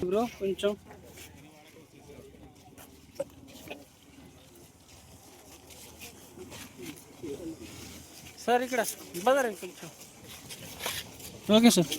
Bro కొంచెం sir ఇక్కడ బదర్ కొంచెం ఓకే సార్.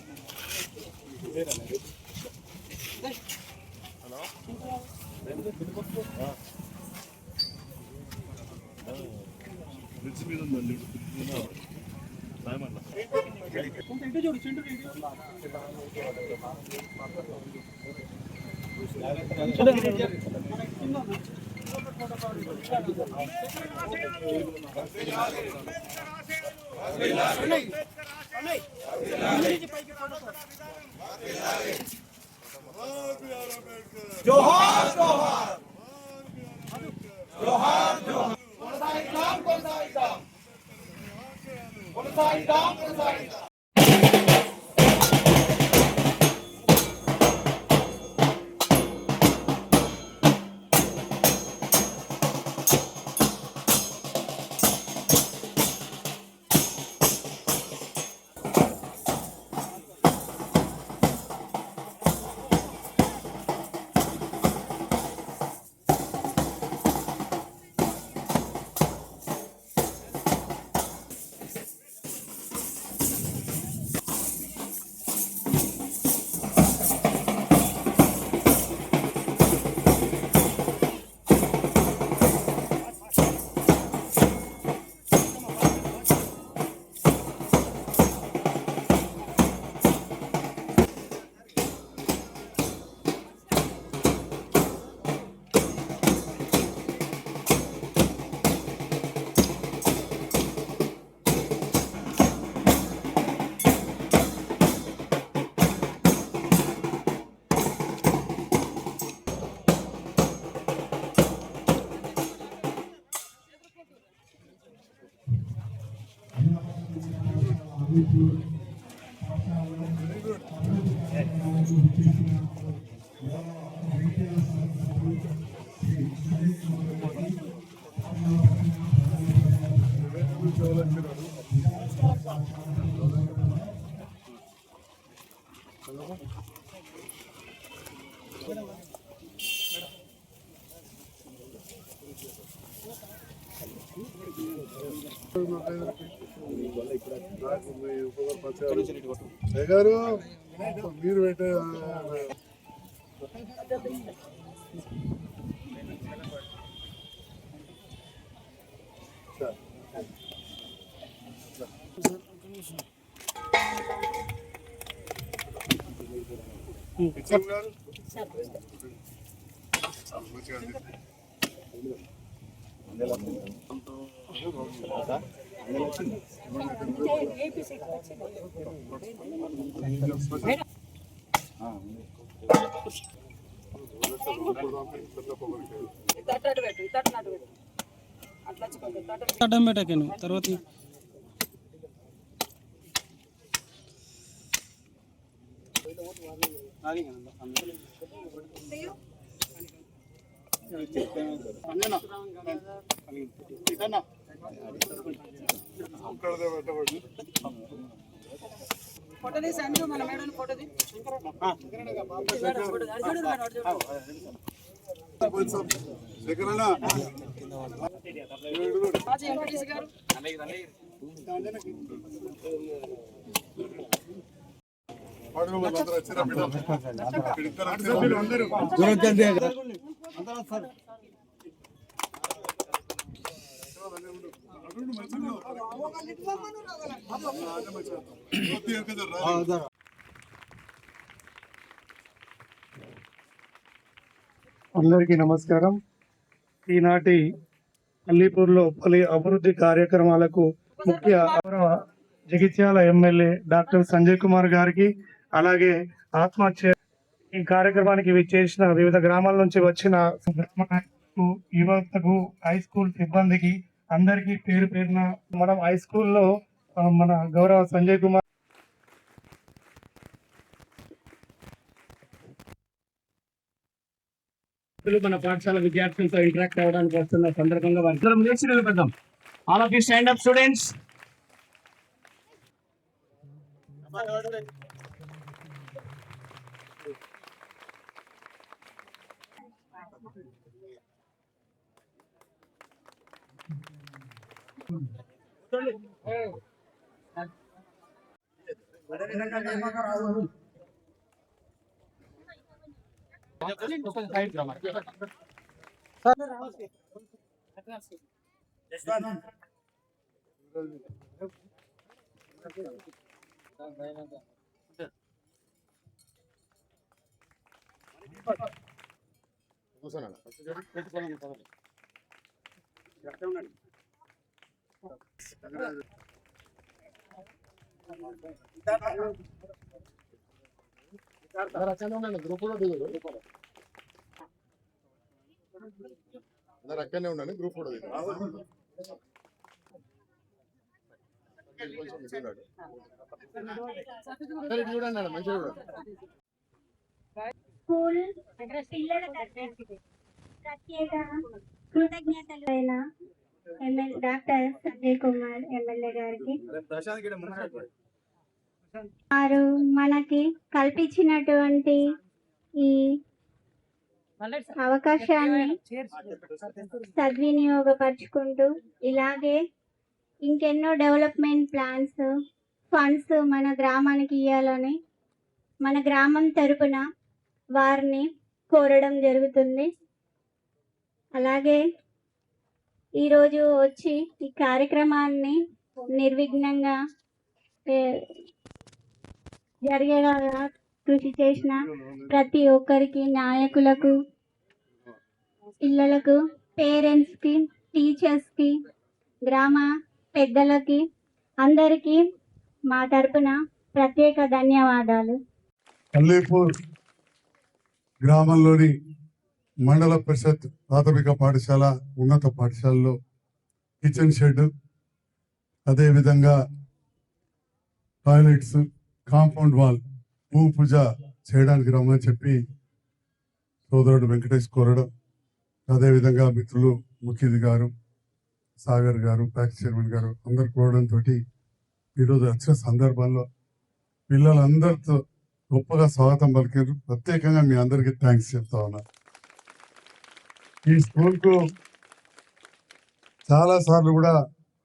జోహార్ జోహార్ జోహార్ జోహార్ కొనసాగిద్దాం కొనసాగిద్దాం కొనసాగిద్దాం కొనసాగిద్దాం. గారు మీరు పెట్టే అడ్డం పెట్టాను తర్వాత ఫోటో తీసి అంటూ మన మేడం ఫోటో అందరికీ నమస్కారం. ఈనాటి అల్లీపూర్లో పలు అభివృద్ధి కార్యక్రమాలకు ముఖ్య జగిత్యాల ఎమ్మెల్యే డాక్టర్ సంజయ్ కుమార్ గారికి, అలాగే ఆత్మహత్య ఈ కార్యక్రమానికి విచ్చేసిన వివిధ గ్రామాల నుంచి వచ్చిన యువతకు, హై స్కూల్ సిబ్బందికి అందరికీ పేరు పేరున మనం హై స్కూల్లో మన గౌరవ సంజయ్ కుమార్ విద్యార్థులు మన పాఠశాల విద్యార్థులతో ఇంటరాక్ట్ అవ్వడానికి వస్తున్న సందర్భంగా వారి నిరీక్షణలు పెడదాం. All of you stand up students. అక్కడనే ఉండండి, గ్రూప్ కూడా చూడండి మంచిగా స్కూల్ పిల్లలకు ప్రత్యేక కృతజ్ఞతలు అయిన డాక్టర్ సంజయ్ కుమార్ ఎమ్మెల్యే గారికి వారు మనకి కల్పించినటువంటి ఈ అవకాశాన్ని సద్వినియోగపరుచుకుంటూ ఇలాగే ఇంకెన్నో డెవలప్మెంట్ ప్లాన్స్ ఫండ్స్ మన గ్రామానికి ఇవ్వాలని మన గ్రామం తరపున వారిని కోరడం జరుగుతుంది. అలాగే ఈరోజు వచ్చి ఈ కార్యక్రమాన్ని నిర్విఘ్నంగా జరిగేలా కృషి చేసిన ప్రతి ఒక్కరికి, నాయకులకు, పిల్లలకు, పేరెంట్స్కి, టీచర్స్కి, గ్రామ పెద్దలకి అందరికీ మా తరపున ప్రత్యేక ధన్యవాదాలు. అల్లీపూర్ గ్రామంలోని మండల పరిషత్ ప్రాథమిక పాఠశాల, ఉన్నత పాఠశాలలో కిచెన్ షెడ్, అదేవిధంగా టాయిలెట్స్, కాంపౌండ్ వాల్, భూమి పూజ చేయడానికి రమ్మని చెప్పి సోదరుడు వెంకటేష్ కోరడం, అదేవిధంగా మిత్రులు ముఖ్యది గారు, సాగర్ గారు, ప్యాక్స్ చైర్మన్ గారు అందరు కోరడంతో ఈరోజు వచ్చిన సందర్భంలో పిల్లలందరితో గొప్పగా స్వాగతం పలికారు. ప్రత్యేకంగా మీ అందరికీ థ్యాంక్స్ చెప్తా ఉన్నా. ఈ స్కూల్కు చాలా సార్లు కూడా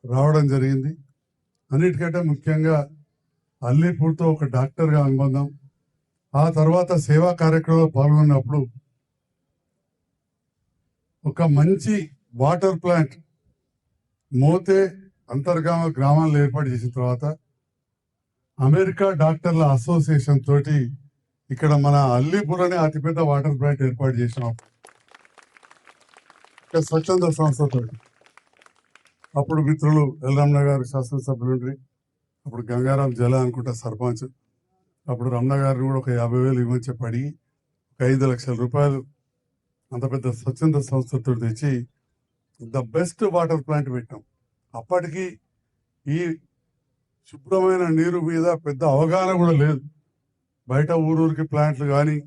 రావడం జరిగింది. అన్నిటికంటే ముఖ్యంగా అల్లీపూర్తో ఒక డాక్టర్గా అనుబంధం, ఆ తర్వాత సేవా కార్యక్రమంలో పాల్గొన్నప్పుడు ఒక మంచి వాటర్ ప్లాంట్ మోతే అంతర్గామ గ్రామాల్లో ఏర్పాటు చేసిన తర్వాత అమెరికా డాక్టర్ల అసోసియేషన్ తోటి ఇక్కడ మన అల్లీపూర్ అనే అతిపెద్ద వాటర్ ప్లాంట్ ఏర్పాటు చేసినాం. స్వచ్ఛంద సంస్థతో అప్పుడు మిత్రులు ఎల్ రమణ గారు శాసనసభ్యులు, అప్పుడు గంగారాం జల అనుకుంటా సర్పంచ్, అప్పుడు రమణ గారిని కూడా ఒక 50,000 ఇవ్వని చెప్పి అడిగి ఒక 5 లక్షల రూపాయలు అంత పెద్ద స్వచ్ఛంద సంస్థతో తెచ్చి ద బెస్ట్ వాటర్ ప్లాంట్ పెట్టాం. అప్పటికి ఈ శుభ్రమైన నీరు మీద పెద్ద అవగాహన కూడా లేదు. బయట ఊరూరికి ప్లాంట్లు కానీ,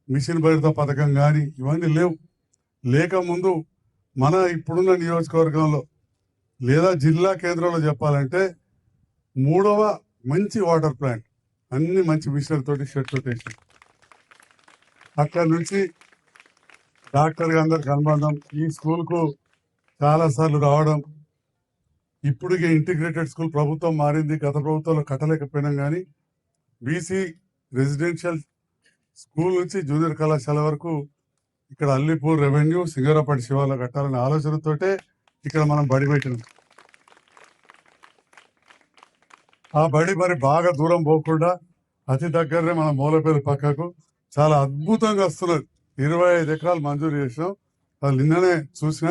మిషన్ భరిత పథకం కానీ ఇవన్నీ లేవు. లేకముందు మన ఇప్పుడున్న నియోజకవర్గంలో లేదా జిల్లా కేంద్రంలో చెప్పాలంటే 3వ మంచి వాటర్ ప్లాంట్, అన్ని మంచి మిషన్ తోటి షెడ్ తోటి వేసాం. అక్కడి నుంచి డాక్టర్గా అందరికి అనుబంధం, ఈ స్కూల్కు చాలాసార్లు రావడం. ఇప్పుడు ఇంటిగ్రేటెడ్ స్కూల్ ప్రభుత్వం మారింది, గత ప్రభుత్వంలో కట్టలేకపోయినాం. కానీ బీసీ రెసిడెన్షియల్ స్కూల్ నుంచి జూనియర్ కళాశాల వరకు ఇక్కడ అల్లీపూర్ రెవెన్యూ సింగరాపేట శివాలో కట్టాలనే ఆలోచనతోటే ఇక్కడ మనం బడి పెట్టినాం. ఆ బడి మరి బాగా దూరం పోకుండా అతి దగ్గరనే మన మూలపేరు పక్కకు చాలా అద్భుతంగా వస్తున్నది. 25 ఎకరాలు మంజూరు చేసినాం. అది నిన్ననే చూసిన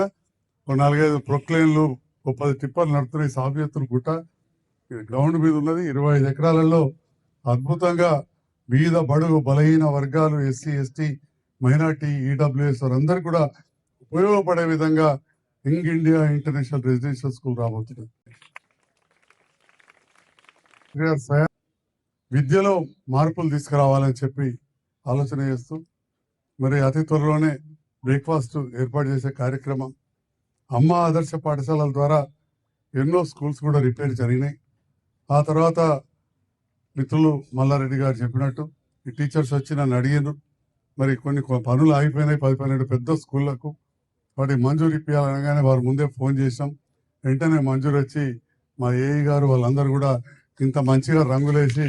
4-5 ప్రొక్లైన్లు, 10 టిప్పర్లు నడుపుతున్నాయి. సాఫ్యత్తులు గుట్ట గ్రౌండ్ మీద ఉన్నది. 25 ఎకరాలలో అద్భుతంగా బీద బడుగు బలహీన వర్గాలు, ఎస్సీ ఎస్టీ మైనార్టీ ఈడబ్ల్యూఎస్ వారందరూ కూడా ఉపయోగపడే విధంగా young India international residential school రాబోతుంది. విద్యలో మార్పులు తీసుకురావాలని చెప్పి ఆలోచన చేస్తూ మరి అతి త్వరలోనే బ్రేక్ఫాస్ట్ ఏర్పాటు చేసే కార్యక్రమం, అమ్మ ఆదర్శ పాఠశాలల ద్వారా ఎన్నో స్కూల్స్ కూడా రిపేర్ జరిగినాయి. ఆ తర్వాత మిత్రులు మల్లారెడ్డి గారు చెప్పినట్టు ఈ టీచర్స్ వచ్చి నన్ను అడిగారు, మరి కొన్ని పనులు ఆగిపోయినాయి 10-12 పెద్ద స్కూళ్లకు, వాటి మంజూరు ఇప్పించాలనగానే వారు ముందే ఫోన్ చేసాం. వెంటనే మంజూరు వచ్చి మా ఏఈ గారు వాళ్ళందరూ కూడా ఇంత మంచిగా రంగులేసి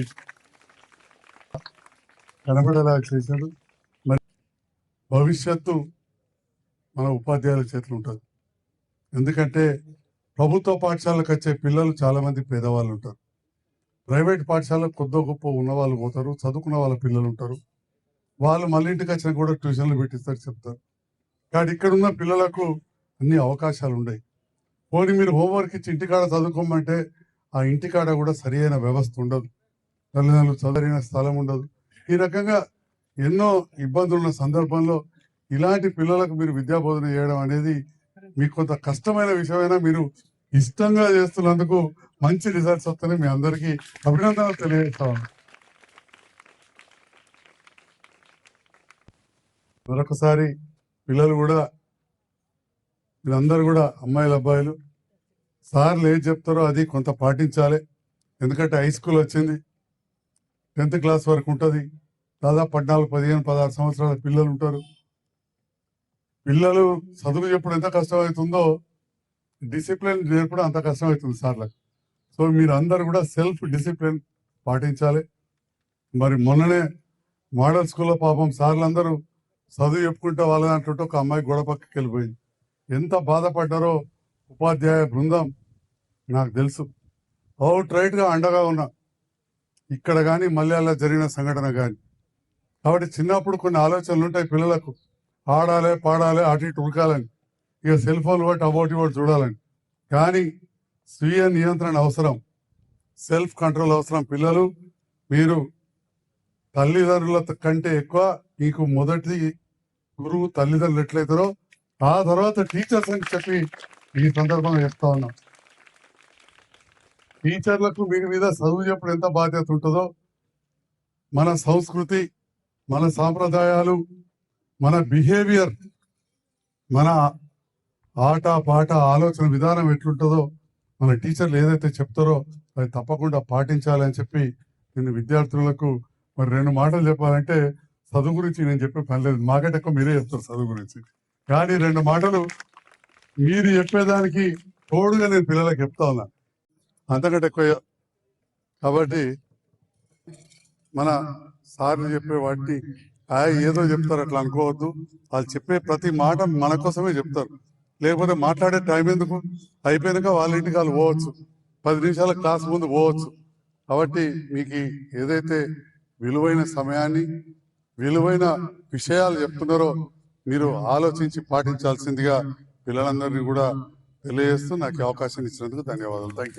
కనబడేలా చేశాడు. మరి భవిష్యత్తు మన ఉపాధ్యాయుల చేతులు ఉంటుంది. ఎందుకంటే ప్రభుత్వ పాఠశాలకు వచ్చే పిల్లలు చాలా మంది పేదవాళ్ళు ఉంటారు, ప్రైవేట్ పాఠశాలకు కొద్ది గొప్ప ఉన్నవాళ్ళు పోతారు, చదువుకున్న వాళ్ళ పిల్లలు ఉంటారు. వాళ్ళు మళ్ళీ ఇంటికి వచ్చినా కూడా ట్యూషన్లు పెట్టిస్తారు, చెప్తారు. కానీ ఇక్కడ ఉన్న పిల్లలకు అన్ని అవకాశాలు ఉన్నాయి. పోనీ మీరు హోంవర్క్ ఇచ్చి ఇంటికాడ చదువుకోమంటే ఆ ఇంటికాడ కూడా సరి అయిన వ్యవస్థ ఉండదు, తల్లిదండ్రులు చదివిన స్థలం ఉండదు. ఈ రకంగా ఎన్నో ఇబ్బందులు ఉన్న సందర్భంలో ఇలాంటి పిల్లలకు మీరు విద్యాబోధన చేయడం అనేది మీకు కొంత కష్టమైన విషయమైనా మీరు ఇష్టంగా చేస్తున్నందుకు మంచి రిజల్ట్స్ వస్తాయని మీ అందరికీ అభినందనలు తెలియజేస్తా ఉన్నాను. మరొకసారి పిల్లలు కూడా వీళ్ళందరూ కూడా అమ్మాయిలు అబ్బాయిలు సార్లు ఏది చెప్తారో అది కొంత పాటించాలి. ఎందుకంటే హై స్కూల్ వచ్చింది, 10th క్లాస్ వరకు ఉంటుంది. దాదాపు 14, 15, 16 సంవత్సరాల పిల్లలు ఉంటారు. పిల్లలు చదువు చెప్పడం ఎంత కష్టమవుతుందో డిసిప్లిన్ నేర్పడం అంత కష్టమవుతుంది సార్లకు. సో మీరు అందరు కూడా సెల్ఫ్ డిసిప్లిన్ పాటించాలి. మరి మొన్ననే మోడల్ స్కూల్లో పాపం సార్లందరూ చదువు చెప్పుకుంటే వాళ్ళ దాంట్లో ఒక అమ్మాయి గోడ పక్కకి వెళ్ళిపోయింది. ఎంత బాధపడ్డారో ఉపాధ్యాయ బృందం నాకు తెలుసు. అవుట్ రైట్గా అండగా ఉన్నా ఇక్కడ కానీ మళ్ళీ అలా జరిగిన సంఘటన కానీ. కాబట్టి చిన్నప్పుడు కొన్ని ఆలోచనలు ఉంటాయి పిల్లలకు, ఆడాలి పాడాలి అటు ఇటు ఉరకాలని, ఇక సెల్ ఫోన్ బట్టి అబౌట్ ఇవ్వటి చూడాలని. కానీ స్వీయ నియంత్రణ అవసరం, సెల్ఫ్ కంట్రోల్ అవసరం. పిల్లలు మీరు తల్లిదండ్రుల కంటే ఎక్కువ మీకు మొదటి గురువు తల్లిదండ్రులు ఎట్లయితారో ఆ తర్వాత టీచర్స్ అని చెప్పి ఈ సందర్భంగా చెప్తా ఉన్నాం. టీచర్లకు మీ మీద చదువు చెప్పడం ఎంత బాధ్యత ఉంటుందో, మన సంస్కృతి, మన సాంప్రదాయాలు, మన బిహేవియర్, మన ఆట పాట ఆలోచన విధానం ఎట్లుంటుందో మన టీచర్లు ఏదైతే చెప్తారో అది తప్పకుండా పాటించాలని చెప్పి నేను విద్యార్థులకు మరి 2 మాటలు చెప్పాలంటే చదువు గురించి నేను చెప్పే పని లేదు, మాకంటే ఎక్కువ మీరే చెప్తారు చదువు గురించి. కానీ 2 మాటలు మీరు చెప్పేదానికి తోడుగా నేను పిల్లలకు చెప్తా ఉన్నా, అంతకంటే ఎక్కువ. కాబట్టి మన సార్లు చెప్పే వాటిని ఏదో చెప్తారు అట్లా అనుకోవద్దు. వాళ్ళు చెప్పే ప్రతి మాట మన కోసమే చెప్తారు, లేకపోతే మాట్లాడే టైం ఎందుకు, అయిపోయినాక వాళ్ళ ఇంటికి వాళ్ళు పోవచ్చు, 10 నిమిషాల క్లాస్ ముందు పోవచ్చు. కాబట్టి మీకు ఏదైతే విలువైన సమయాన్ని విలువైన విషయాలు చెప్తున్నారో మీరు ఆలోచించి పాటించాల్సిందిగా పిల్లలందరినీ కూడా తెలియజేస్తూ నాకు అవకాశం ఇచ్చినందుకు ధన్యవాదాలు. Thank you.